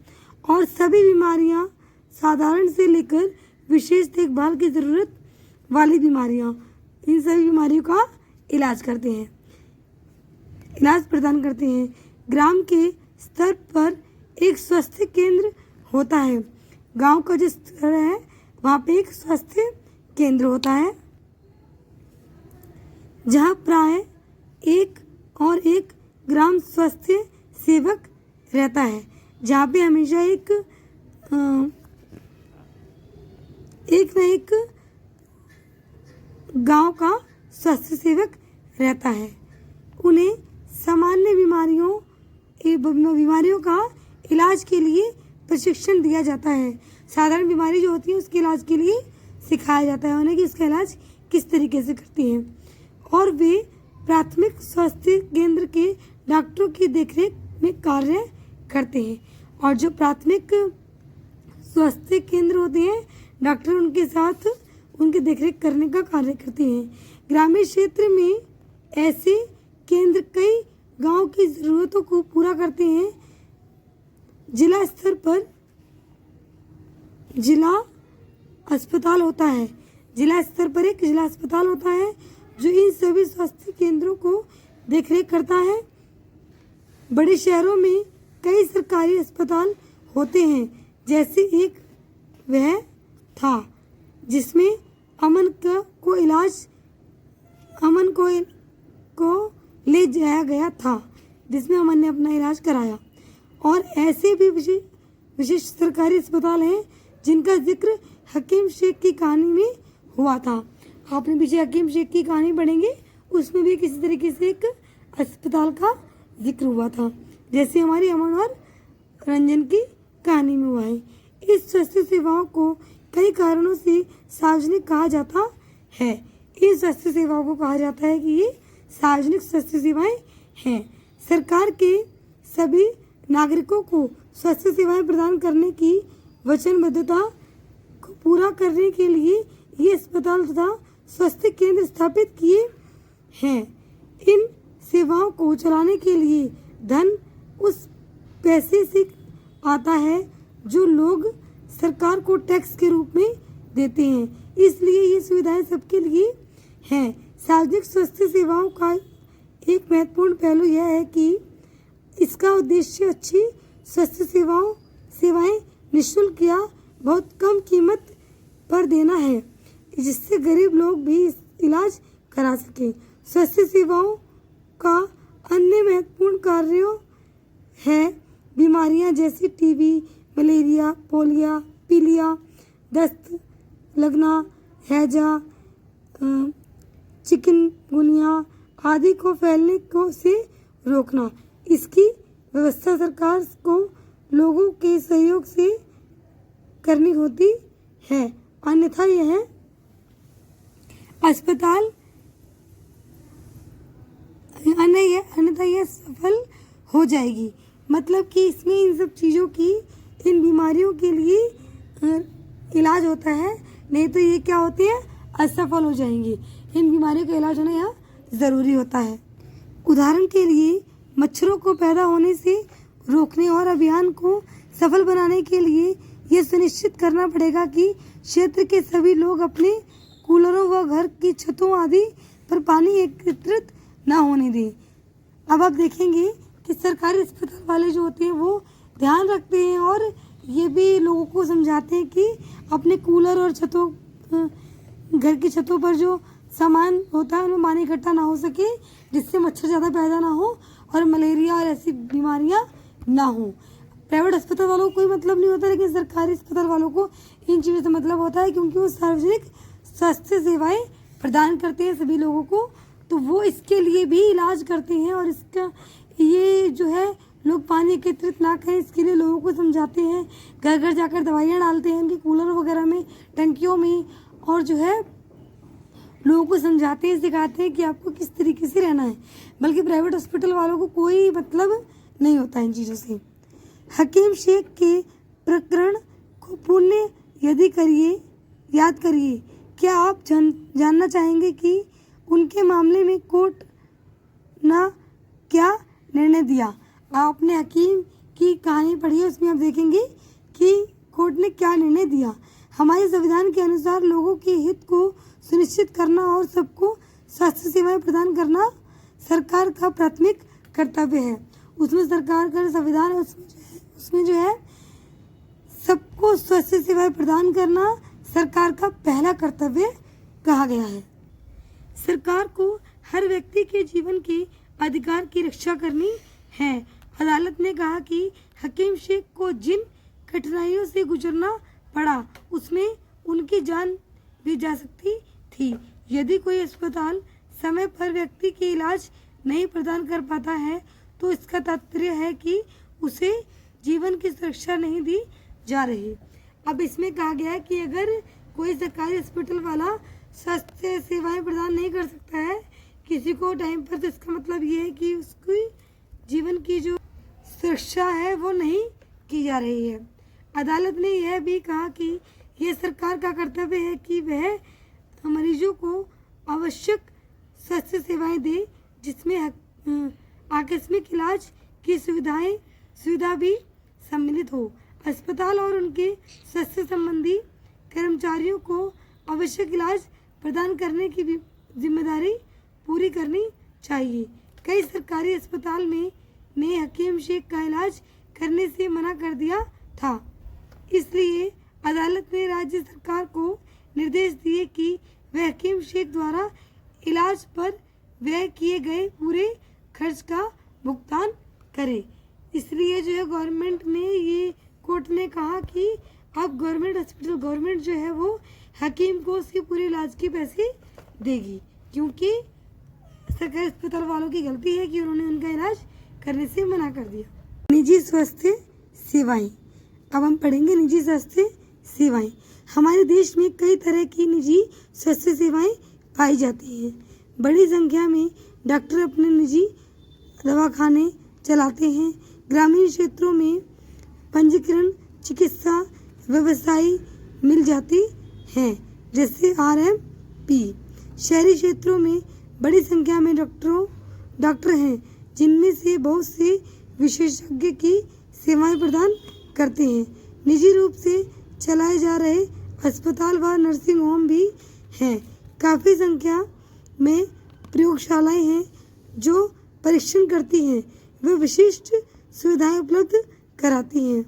S1: और सभी बीमारियां साधारण से लेकर विशेष देखभाल की ज़रूरत वाली बीमारियां, इन सभी बीमारियों का इलाज प्रदान करते हैं। ग्राम के स्तर पर एक स्वास्थ्य केंद्र होता है। गांव का जो स्तर है वहाँ पे एक स्वास्थ्य केंद्र होता है, जहाँ प्राय एक ग्राम स्वास्थ्य सेवक रहता है, जहाँ पे हमेशा एक गांव का स्वास्थ्य सेवक रहता है। उन्हें सामान्य बीमारियों का इलाज के लिए प्रशिक्षण दिया जाता है। साधारण बीमारी जो होती है उसके इलाज के लिए सिखाया जाता है उन्हें कि उसका इलाज किस तरीके से करती हैं, और वे प्राथमिक स्वास्थ्य केंद्र के डॉक्टरों की देखरेख में कार्य करते हैं। और जो प्राथमिक स्वास्थ्य केंद्र होते हैं, डॉक्टर उनके साथ उनकी देखरेख करने का कार्य करते हैं। ग्रामीण क्षेत्र में ऐसे केंद्र कई गांव की ज़रूरतों को पूरा करते हैं। जिला स्तर पर जिला अस्पताल होता है। जिला स्तर पर एक जिला अस्पताल होता है जो इन सभी स्वास्थ्य केंद्रों को देखरेख करता है। बड़े शहरों में कई सरकारी अस्पताल होते हैं, जैसे एक वह था जिसमें अमन को ले जाया गया था, जिसमें अमन ने अपना इलाज कराया। और ऐसे भी विशेष सरकारी अस्पताल हैं जिनका जिक्र हकीम शेख की कहानी में हुआ था। आपने पीछे हकीम शेख की कहानी पढ़ेंगे, उसमें भी किसी तरीके से एक अस्पताल का जिक्र हुआ था, जैसे हमारी अमन और रंजन की कहानी में हुआ है। इस स्वास्थ्य सेवाओं को कई कारणों से सार्वजनिक कहा जाता है। इन स्वास्थ्य सेवाओं को कहा जाता है कि ये सार्वजनिक स्वास्थ्य सेवाएं हैं। सरकार के सभी नागरिकों को स्वास्थ्य सेवाएं प्रदान करने की वचनबद्धता को पूरा करने के लिए ये अस्पताल तथा स्वास्थ्य केंद्र स्थापित किए हैं। इन सेवाओं को चलाने के लिए धन उस पैसे से आता है जो लोग सरकार को टैक्स के रूप में देते हैं, इसलिए ये सुविधाएं सबके लिए हैं। सार्वजनिक स्वास्थ्य सेवाओं का एक महत्वपूर्ण पहलू यह है कि इसका उद्देश्य अच्छी स्वास्थ्य सेवाएं निःशुल्क या बहुत कम कीमत पर देना है, जिससे गरीब लोग भी इलाज करा सकें। स्वास्थ्य सेवाओं का अन्य महत्वपूर्ण कार्यों है बीमारियां जैसे टीबी, मलेरिया, पोलियो, पीलिया, दस्त लगना, हैजा, चिकनगुनिया आदि को फैलने से रोकना। इसकी व्यवस्था सरकार को लोगों के सहयोग से करनी होती है, अन्यथा यह अस्पताल, अन्यथा यह सफल हो जाएगी। मतलब कि इसमें इन सब चीज़ों की, इन बीमारियों के लिए इलाज होता है, नहीं तो ये क्या होती है, असफल हो जाएंगी। इन बीमारियों का इलाज होना यहाँ ज़रूरी होता है। उदाहरण के लिए मच्छरों को पैदा होने से रोकने और अभियान को सफल बनाने के लिए यह सुनिश्चित करना पड़ेगा कि क्षेत्र के सभी लोग अपने कूलरों व घर की छतों आदि पर पानी एकत्रित ना होने दें। अब आप देखेंगे कि सरकारी अस्पताल वाले जो होते हैं वो ध्यान रखते हैं और ये भी लोगों को समझाते हैं कि अपने कूलर और छतों, घर की छतों पर जो सामान होता है उनमें पानी इकट्ठा ना हो सके, जिससे मच्छर ज़्यादा पैदा ना हो और मलेरिया और ऐसी बीमारियां ना हो। प्राइवेट अस्पताल वालों को कोई मतलब नहीं होता, लेकिन सरकारी अस्पताल वालों को इन चीज़ों से मतलब होता है, क्योंकि वो सार्वजनिक स्वास्थ्य सेवाएं प्रदान करते हैं सभी लोगों को, तो वो इसके लिए भी इलाज करते हैं। और इसका ये जो है, लोग पानी एकत्रित ना करें इसके लिए लोगों को समझाते हैं, घर घर जाकर दवाइयाँ डालते हैं इनके कूलर वगैरह में, टंकियों में, और जो है लोगों को समझाते हैं, सिखाते हैं कि आपको किस तरीके से रहना है। बल्कि प्राइवेट हॉस्पिटल वालों को कोई मतलब नहीं होता इन चीज़ों से। हकीम शेख के प्रकरण को पुण्य याद करिए। क्या आप जानना चाहेंगे कि उनके मामले में कोर्ट ने क्या निर्णय दिया? आपने हकीम की कहानी पढ़ी है, उसमें आप देखेंगे कि कोर्ट ने क्या निर्णय दिया। हमारे संविधान के अनुसार लोगों के हित को सुनिश्चित करना और सबको स्वास्थ्य सेवाएं प्रदान करना सरकार का प्राथमिक कर्तव्य है। उसमें सरकार का संविधान है, उसमें जो है सबको स्वास्थ्य सेवाएं प्रदान करना सरकार का पहला कर्तव्य कहा गया है। सरकार को हर व्यक्ति के जीवन के अधिकार की रक्षा करनी है। अदालत ने कहा कि हकीम शेख को जिन कठिनाइयों से गुजरना पड़ा उसमें उनकी जान भी जा सकती थी। यदि कोई अस्पताल समय पर व्यक्ति के इलाज नहीं प्रदान कर पाता है तो इसका तात्पर्य है कि उसे जीवन की सुरक्षा नहीं दी जा रही। अब इसमें कहा गया है कि अगर कोई सरकारी हॉस्पिटल वाला स्वास्थ्य सेवाएं प्रदान नहीं कर सकता है किसी को टाइम पर, तो इसका मतलब ये है कि उसकी जीवन की जो सुरक्षा है वो नहीं की जा रही है। अदालत ने यह भी कहा कि यह सरकार का कर्तव्य है कि वह मरीजों को आवश्यक स्वास्थ्य सेवाएं दे, जिसमें आकस्मिक इलाज की सुविधा भी सम्मिलित हो। अस्पताल और उनके स्वास्थ्य संबंधी कर्मचारियों को आवश्यक इलाज प्रदान करने की भी जिम्मेदारी पूरी करनी चाहिए। कई सरकारी अस्पताल ने हकीम शेख का इलाज करने से मना कर दिया था, इसलिए अदालत ने राज्य सरकार को निर्देश दिए कि वह हकीम शेख द्वारा इलाज पर व्यय किए गए पूरे खर्च का भुगतान करे। इसलिए जो है गवर्नमेंट ने, ये कोर्ट ने कहा कि अब गवर्नमेंट जो है वो हकीम को उसके पूरे इलाज के पैसे देगी, क्योंकि सरकारी अस्पताल वालों की गलती है कि उन्होंने उनका इलाज करने से मना कर दिया। निजी स्वास्थ्य सेवाएं। अब हम पढ़ेंगे निजी स्वास्थ्य सेवाएं। हमारे देश में कई तरह की निजी स्वास्थ्य सेवाएं पाई जाती हैं। बड़ी संख्या में डॉक्टर अपने निजी दवाखाने चलाते हैं। ग्रामीण क्षेत्रों में पंजीकरण चिकित्सा व्यवसायी मिल जाती हैं, जैसे RMP। शहरी क्षेत्रों में बड़ी संख्या में डॉक्टर हैं, जिनमें से बहुत से विशेषज्ञ की सेवाएं प्रदान करते हैं। निजी रूप से चलाए जा रहे अस्पताल व नर्सिंग होम भी हैं। काफ़ी संख्या में प्रयोगशालाएं हैं जो परीक्षण करती हैं व विशिष्ट सुविधाएं उपलब्ध कराती हैं,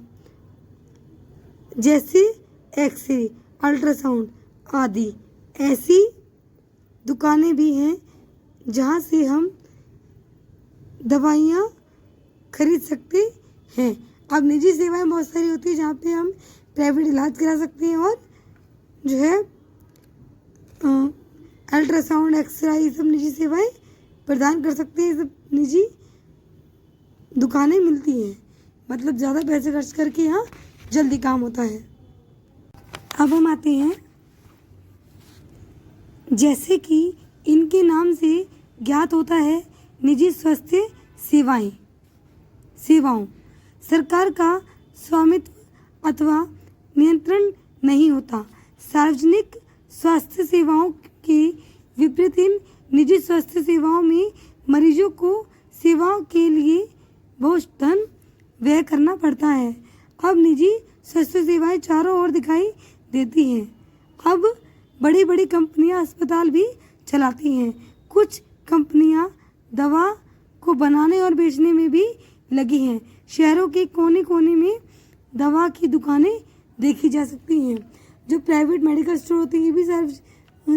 S1: जैसे एक्सरे, अल्ट्रासाउंड आदि। ऐसी दुकानें भी हैं जहां से हम दवाइयाँ खरीद सकते हैं। अब निजी सेवाएं बहुत सारी होती है जहाँ पे हम प्राइवेट इलाज करा सकते हैं और जो है अल्ट्रासाउंड, एक्सरे, ये सब निजी सेवाएं प्रदान कर सकते हैं। ये सब निजी दुकानें मिलती हैं, मतलब ज़्यादा पैसे खर्च करके यहाँ जल्दी काम होता है। अब हम आते हैं जैसे कि इनके नाम से ज्ञात होता है, निजी स्वास्थ्य सेवाओं सरकार का स्वामित्व अथवा नियंत्रण नहीं होता। सार्वजनिक स्वास्थ्य सेवाओं के विपरीत इन निजी स्वास्थ्य सेवाओं में मरीजों को सेवाओं के लिए बहुत धन व्यय करना पड़ता है। अब निजी स्वास्थ्य सेवाएं चारों ओर दिखाई देती हैं। अब बड़ी बड़ी कंपनियां अस्पताल भी चलाती हैं। कुछ कंपनियां दवा को बनाने और बेचने में भी लगी हैं। शहरों के कोने कोने में दवा की दुकानें देखी जा सकती हैं। जो प्राइवेट मेडिकल स्टोर होते हैं ये भी सारे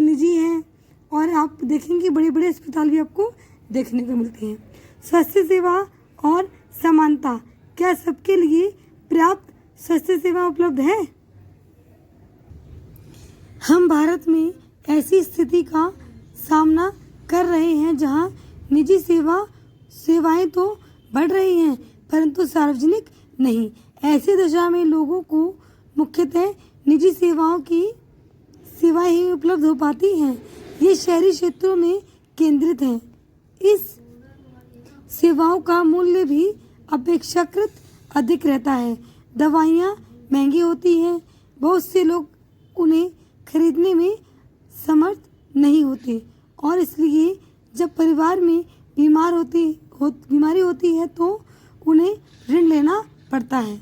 S1: निजी हैं, और आप देखेंगे बड़े बड़े अस्पताल भी आपको देखने को मिलते हैं। स्वास्थ्य सेवा और समानता, क्या सबके लिए पर्याप्त स्वास्थ्य सेवा उपलब्ध है? हम भारत में ऐसी स्थिति का सामना कर रहे हैं जहां निजी सेवाएं तो बढ़ रही हैं परंतु सार्वजनिक नहीं। ऐसी दशा में लोगों को मुख्यतः निजी सेवाएं ही उपलब्ध हो पाती हैं। ये शहरी क्षेत्रों में केंद्रित हैं। इस सेवाओं का मूल्य भी अपेक्षाकृत अधिक रहता है। दवाइयाँ महंगी होती हैं, बहुत से लोग उन्हें खरीदने में समर्थ नहीं होते, और इसलिए जब परिवार में बीमारी होती है तो उन्हें ऋण लेना पड़ता है।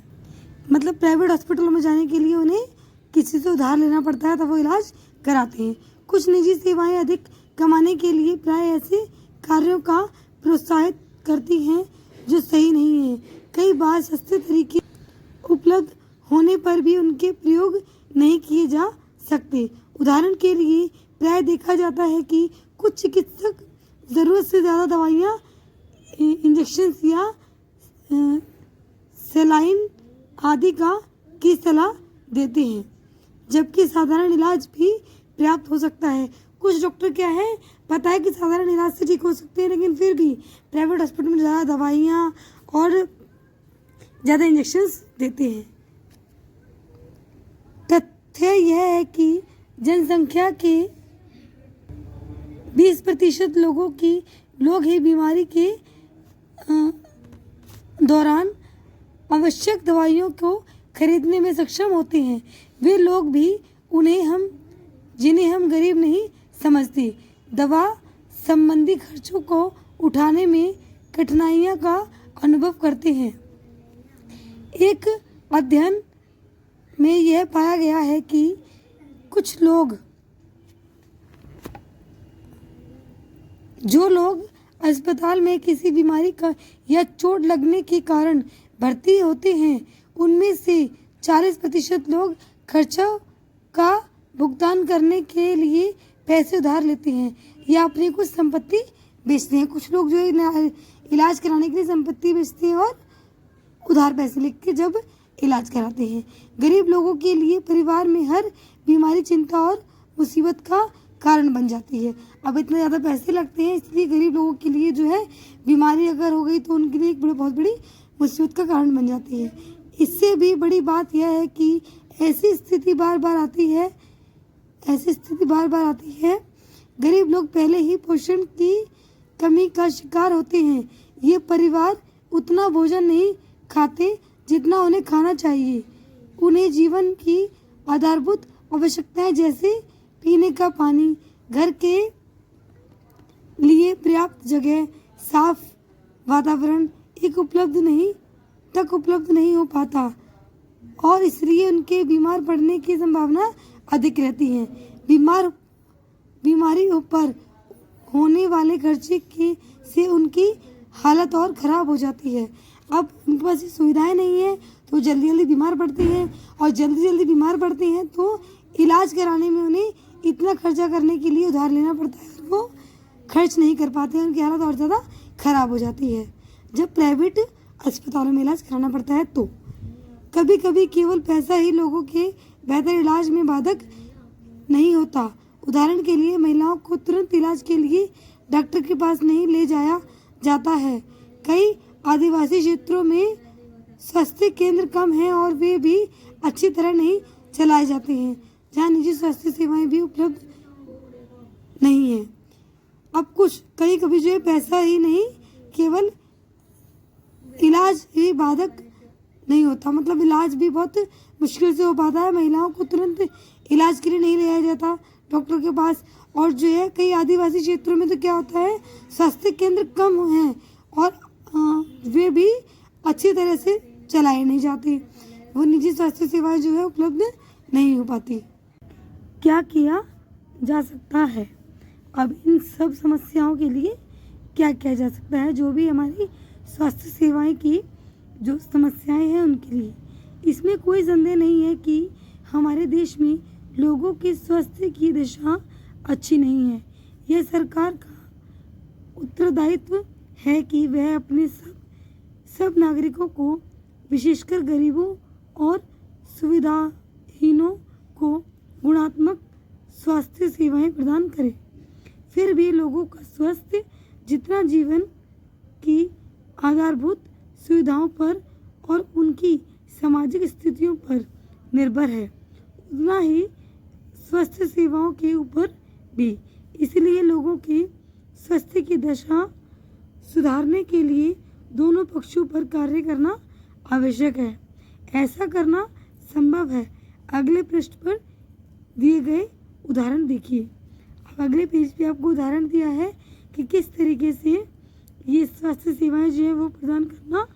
S1: मतलब प्राइवेट हॉस्पिटलों में जाने के लिए उन्हें किसी से उधार लेना पड़ता है तब वो इलाज कराते हैं। कुछ निजी सेवाएं अधिक कमाने के लिए प्राय ऐसे कार्यों का प्रोत्साहित करती हैं जो सही नहीं है। कई बार सस्ते तरीके उपलब्ध होने पर भी उनके प्रयोग नहीं किए जा सकते। उदाहरण के लिए प्राय देखा जाता है कि कुछ चिकित्सक ज़रूरत से ज़्यादा दवाइयाँ, इंजेक्शन या सलाइन आदि की सलाह देते हैं, जबकि साधारण इलाज भी पर्याप्त हो सकता है। कुछ डॉक्टर क्या है, पता है कि साधारण इलाज से ठीक हो सकते हैं, लेकिन फिर भी प्राइवेट हॉस्पिटल में ज़्यादा दवाइयाँ और ज़्यादा इंजेक्शंस देते हैं। तथ्य यह है कि जनसंख्या के 20% लोग ही बीमारी के दौरान आवश्यक दवाइयों को खरीदने में सक्षम होते हैं। वे लोग भी जिन्हें हम गरीब नहीं समझते, दवा संबंधी खर्चों को उठाने में कठिनाइयों का अनुभव करते हैं। एक अध्ययन में यह पाया गया है कि जो लोग अस्पताल में किसी बीमारी का या चोट लगने के कारण भर्ती होते हैं, उनमें से 40% लोग खर्चों का भुगतान करने के लिए पैसे उधार लेते हैं या अपनी कुछ संपत्ति बेचते हैं। कुछ लोग जो इलाज कराने के लिए संपत्ति बेचते हैं और उधार पैसे लेके जब इलाज कराते हैं। गरीब लोगों के लिए परिवार में हर बीमारी चिंता और मुसीबत का कारण बन जाती है। अब इतने ज़्यादा पैसे लगते हैं, इसलिए गरीब लोगों के लिए जो है बीमारी अगर हो गई तो उनके लिए एक बहुत बड़ी मुसीबत का कारण बन जाती है। इससे भी बड़ी बात यह है कि ऐसी स्थिति बार बार आती है। गरीब लोग पहले ही पोषण की कमी का शिकार होते हैं। ये परिवार उतना भोजन नहीं खाते जितना उन्हें खाना चाहिए। उन्हें जीवन की आधारभूत आवश्यकताएं जैसे पीने का पानी, घर के लिए पर्याप्त जगह, साफ वातावरण उपलब्ध नहीं हो पाता, और इसलिए उनके बीमार पड़ने की संभावना अधिक रहती है। बीमारी पर होने वाले खर्चे से उनकी हालत और ख़राब हो जाती है। अब उनके पास ये सुविधाएं नहीं है तो जल्दी बीमार पड़ते हैं, और जल्दी बीमार पड़ते हैं तो इलाज कराने में उन्हें इतना खर्चा करने के लिए उधार लेना पड़ता है, वो खर्च नहीं कर पाते हैं, उनकी हालत और ज़्यादा ख़राब हो जाती है। जब प्राइवेट अस्पतालों में इलाज कराना पड़ता है तो कभी कभी केवल पैसा ही लोगों के बेहतर इलाज में बाधक नहीं होता। उदाहरण के लिए महिलाओं को तुरंत इलाज के लिए डॉक्टर के पास नहीं ले जाया जाता है। कई आदिवासी क्षेत्रों में स्वास्थ्य केंद्र कम हैं और वे भी अच्छी तरह नहीं चलाए जाते हैं। जहाँ निजी स्वास्थ्य सेवाएं भी उपलब्ध नहीं है। अब कुछ कभी कभी जो है पैसा ही नहीं, केवल इलाज ही बाधक नहीं होता, मतलब इलाज भी बहुत मुश्किल से हो पाता है। महिलाओं को तुरंत इलाज के लिए नहीं ले जाया जाता डॉक्टर के पास। और जो है कई आदिवासी क्षेत्रों में तो क्या होता है, स्वास्थ्य केंद्र कम हैं और वे भी अच्छी तरह से चलाए नहीं जाते। वो निजी स्वास्थ्य सेवाएं जो है उपलब्ध नहीं हो पाती। क्या किया जा सकता है? अब इन सब समस्याओं के लिए क्या किया जा सकता है? जो भी हमारी स्वास्थ्य सेवाएं की जो समस्याएं हैं उनके लिए, इसमें कोई संदेह नहीं है कि हमारे देश में लोगों के स्वास्थ्य की दशा अच्छी नहीं है। यह सरकार का उत्तरदायित्व है कि वह अपने सब नागरिकों को, विशेषकर गरीबों और सुविधाहीनों को गुणात्मक स्वास्थ्य सेवाएं प्रदान करे। फिर भी लोगों का स्वास्थ्य जितना जीवन की आधारभूत सुविधाओं पर और उनकी सामाजिक स्थितियों पर निर्भर है, उतना ही स्वास्थ्य सेवाओं के ऊपर भी। इसलिए लोगों के स्वास्थ्य की दशा सुधारने के लिए दोनों पक्षों पर कार्य करना आवश्यक है। ऐसा करना संभव है। अगले पृष्ठ पर दिए गए उदाहरण देखिए। अब अगले पेज पे आपको उदाहरण दिया है कि किस तरीके से ये स्वास्थ्य सेवाएं जो है वो प्रदान करना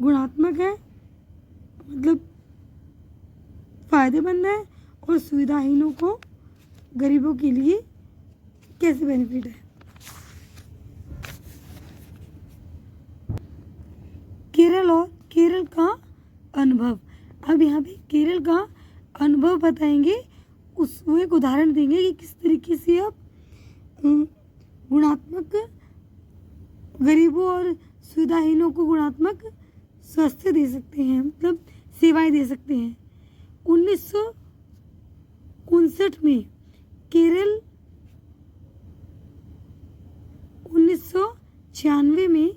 S1: गुणात्मक है, मतलब फायदेमंद है, और सुविधाहीनों को, गरीबों के लिए कैसे बेनिफिट है। केरल और केरल का अनुभव। अब यहाँ पे केरल का अनुभव बताएंगे, उसको एक उदाहरण देंगे कि किस तरीके से आप गुणात्मक, गरीबों और सुविधाहीनों को गुणात्मक स्वास्थ्य दे सकते हैं, मतलब सेवाएं दे सकते हैं। 1959 में केरल, 1996 में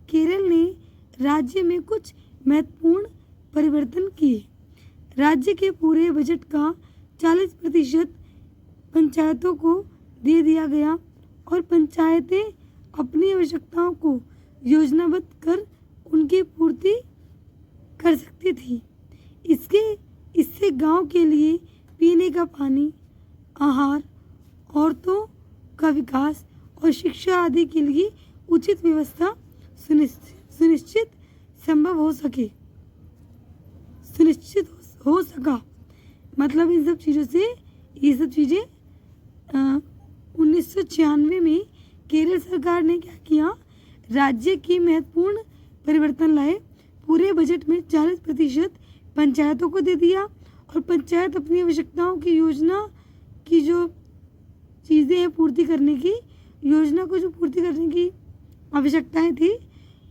S1: केरल ने राज्य में कुछ महत्वपूर्ण परिवर्तन किए। राज्य के पूरे बजट का 40% पंचायतों को दे दिया गया और पंचायतें अपनी आवश्यकताओं को योजनाबद्ध कर उनकी पूर्ति कर सकती थी। इससे गांव के लिए पीने का पानी, आहार, औरतों का विकास और शिक्षा आदि के लिए उचित व्यवस्था सुनिश्चित हो सका। मतलब इन सब चीज़ों से, ये सब चीज़ें 1996 में केरल सरकार ने क्या किया, राज्य की महत्वपूर्ण परिवर्तन लाए। पूरे बजट में 40% पंचायतों को दे दिया और पंचायत अपनी आवश्यकताओं की योजना की जो चीज़ें हैं पूर्ति करने की, योजना को जो पूर्ति करने की आवश्यकताएं थी,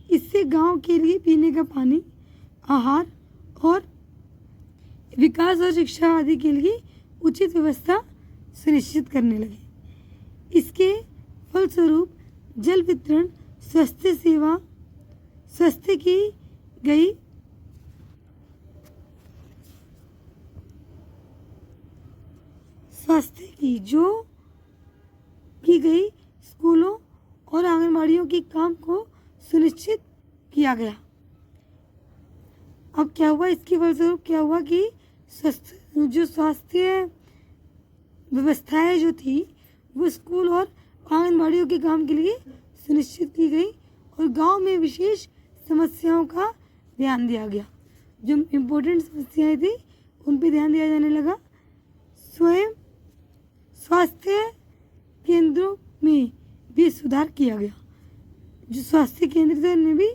S1: इससे गांव के लिए पीने का पानी, आहार और विकास और शिक्षा आदि के लिए उचित व्यवस्था सुनिश्चित करने लगे। इसके फलस्वरूप जल वितरण, स्वास्थ्य की गई स्कूलों और आंगनबाड़ियों के काम को सुनिश्चित किया गया। अब क्या हुआ, इसके फलस्वरूप क्या हुआ कि स्वास्थ्य व्यवस्थाएं जो थी वो स्कूल और आंगनबाड़ियों के काम के लिए सुनिश्चित की गई और गांव में विशेष समस्याओं का ध्यान दिया गया। जो इम्पोर्टेंट समस्याएं थी उन पे ध्यान दिया जाने लगा। स्वयं स्वास्थ्य केंद्रों में भी सुधार किया गया। जो स्वास्थ्य केंद्र थे उनमें भी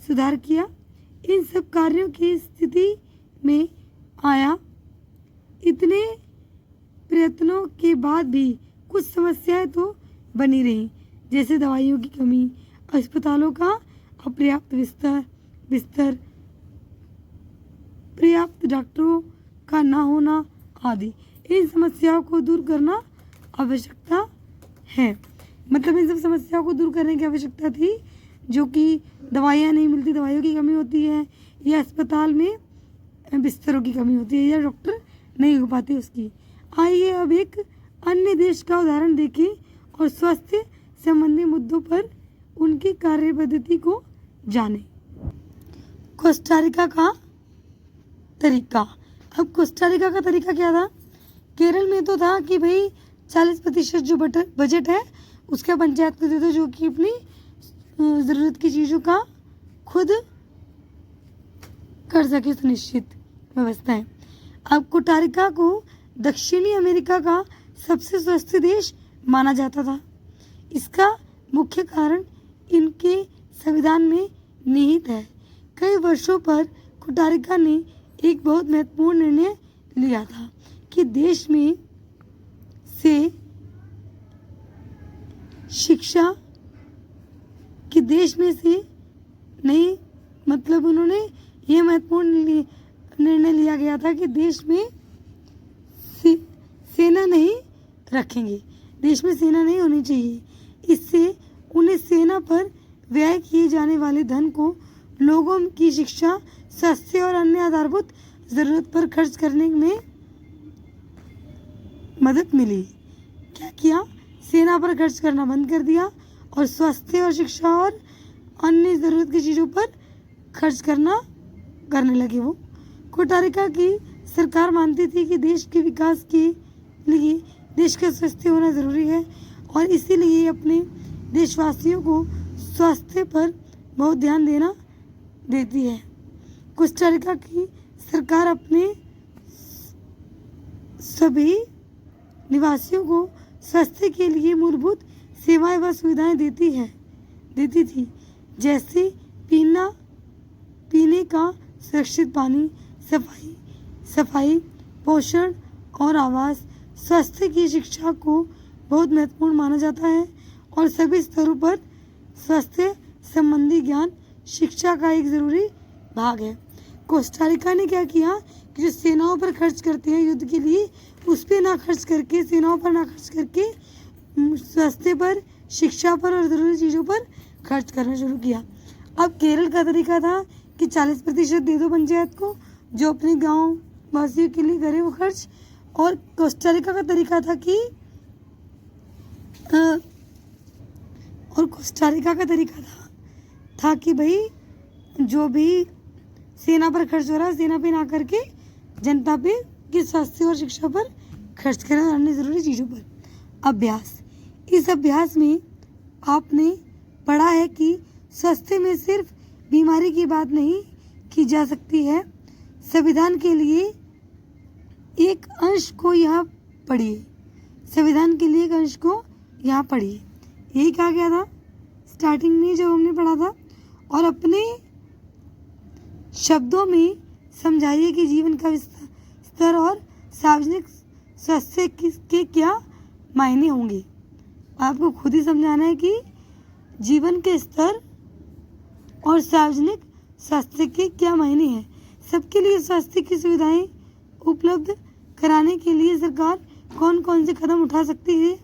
S1: सुधार किया। इन सब कार्यों की स्थिति में आया। इतने प्रयत्नों के बाद भी कुछ समस्याएं तो बनी रहीं, जैसे दवाइयों की कमी, अस्पतालों का अपर्याप्त बिस्तर, पर्याप्त डॉक्टरों का ना होना आदि। इन समस्याओं को दूर करना आवश्यकता है। मतलब इन सब समस्याओं को दूर करने की आवश्यकता थी, जो कि दवाइयाँ नहीं मिलती, दवाइयों की कमी होती है, या अस्पताल में बिस्तरों की कमी होती है, या डॉक्टर नहीं हो पाते उसकी। आइए अब एक अन्य देश का उदाहरण देखें और स्वास्थ्य संबंधी मुद्दों पर उनकी कार्य पद्धति को जाने। कोस्टारिका का तरीका। अब कोस्टारिका का तरीका क्या था? केरल में तो था कि भाई 40% जो बजट है उसका पंचायत को दे दो, जो कि अपनी ज़रूरत की चीज़ों का खुद कर सके, सुनिश्चित व्यवस्था है। अब कोस्टारिका को दक्षिणी अमेरिका का सबसे स्वस्थ देश माना जाता था। इसका मुख्य कारण इनके संविधान में निहित है। कई वर्षों पर कोस्टारिका ने एक बहुत महत्वपूर्ण निर्णय लिया था कि देश में से नहीं, मतलब उन्होंने ये महत्वपूर्ण निर्णय लिया गया था कि देश में सेना नहीं रखेंगे, देश में सेना नहीं होनी चाहिए। इससे उन्हें सेना पर व्यय किए जाने वाले धन को लोगों की शिक्षा, स्वास्थ्य और अन्य आधारभूत ज़रूरत पर खर्च करने में मदद मिली। क्या किया? सेना पर खर्च करना बंद कर दिया और स्वास्थ्य और शिक्षा और अन्य ज़रूरत की चीज़ों पर खर्च करने लगे। वो कोस्टारिका की सरकार मानती थी कि देश के विकास के लिए देश का स्वास्थ्य होना ज़रूरी है और इसीलिए अपने देशवासियों को स्वास्थ्य पर बहुत ध्यान देती है। कोस्टारिका की सरकार अपने सभी निवासियों को स्वास्थ्य के लिए मूलभूत सेवाएं व सुविधाएं देती थी, जैसे पीने का सुरक्षित पानी, सफाई, पोषण और आवास। स्वास्थ्य की शिक्षा को बहुत महत्वपूर्ण माना जाता है और सभी स्तरों पर स्वास्थ्य संबंधी ज्ञान शिक्षा का एक ज़रूरी भाग है। कोस्टारिका ने क्या किया कि जो सेनाओं पर खर्च करते हैं युद्ध के लिए, उस पर ना खर्च करके, सेनाओं पर ना खर्च करके स्वास्थ्य पर, शिक्षा पर और ज़रूरी चीज़ों पर खर्च करना शुरू किया। अब केरल का तरीका था कि 40% दे दो पंचायत को, जो अपने गांव वासियों के लिए करे वो खर्च। और कोस्टारिका का तरीका था कि भाई जो भी सेना पर खर्च हो रहा है, सेना पे ना करके जनता पे कि स्वास्थ्य और शिक्षा पर खर्च करें और अन्य ज़रूरी चीज़ों पर। अभ्यास। इस अभ्यास में आपने पढ़ा है कि स्वास्थ्य में सिर्फ बीमारी की बात नहीं की जा सकती है। संविधान के लिए एक अंश को यहाँ पढ़िए। यही कहा गया था स्टार्टिंग में जब हमने पढ़ा था। और अपने शब्दों में समझाइए कि जीवन का स्तर और सार्वजनिक स्वास्थ्य के क्या मायने होंगे। आपको खुद ही समझाना है कि जीवन के स्तर और सार्वजनिक स्वास्थ्य के क्या मायने हैं। सबके लिए स्वास्थ्य की सुविधाएं उपलब्ध कराने के लिए सरकार कौन कौन से कदम उठा सकती है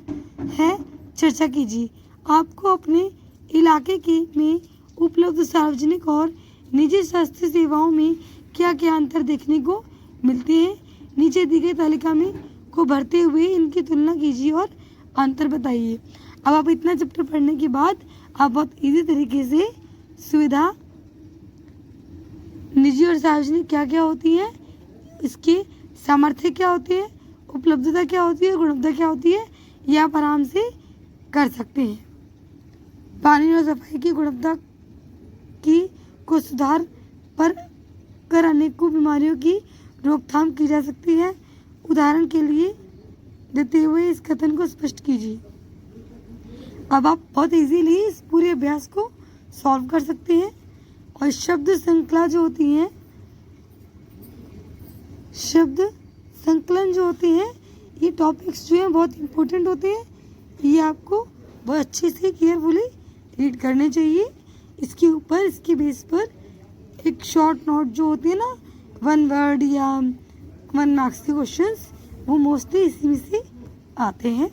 S1: चर्चा कीजिए। आपको अपने इलाके में उपलब्ध सार्वजनिक और निजी स्वास्थ्य सेवाओं में क्या क्या अंतर देखने को मिलते हैं, नीचे दी गई तालिका में को भरते हुए इनकी तुलना कीजिए और अंतर बताइए। अब आप इतना चैप्टर पढ़ने के बाद आप बहुत इजी तरीके से सुविधा निजी और सार्वजनिक क्या क्या होती है, इसके सामर्थ्य क्या होते हैं, उपलब्धता क्या होती है, गुणवत्ता क्या होती है, ये आप आराम से कर सकते हैं। पानी और सफाई की गुणवत्ता को सुधार कर अनेकों बीमारियों की रोकथाम की जा सकती है। उदाहरण के लिए देते हुए इस कथन को स्पष्ट कीजिए। अब आप बहुत इजीली इस पूरे अभ्यास को सॉल्व कर सकते हैं। और शब्द श्रृंखला जो होती है, शब्द संकलन जो होते हैं, ये टॉपिक्स जो हैं बहुत इम्पोर्टेंट होते हैं। ये आपको बहुत अच्छे से केयरफुली रीड करने चाहिए। इसके ऊपर, इसके बेस पर एक शॉर्ट नोट जो होती है ना, 1 वर्ड या 1 मार्क्स के क्वेश्चंस, वो मोस्टली इसी में से आते हैं।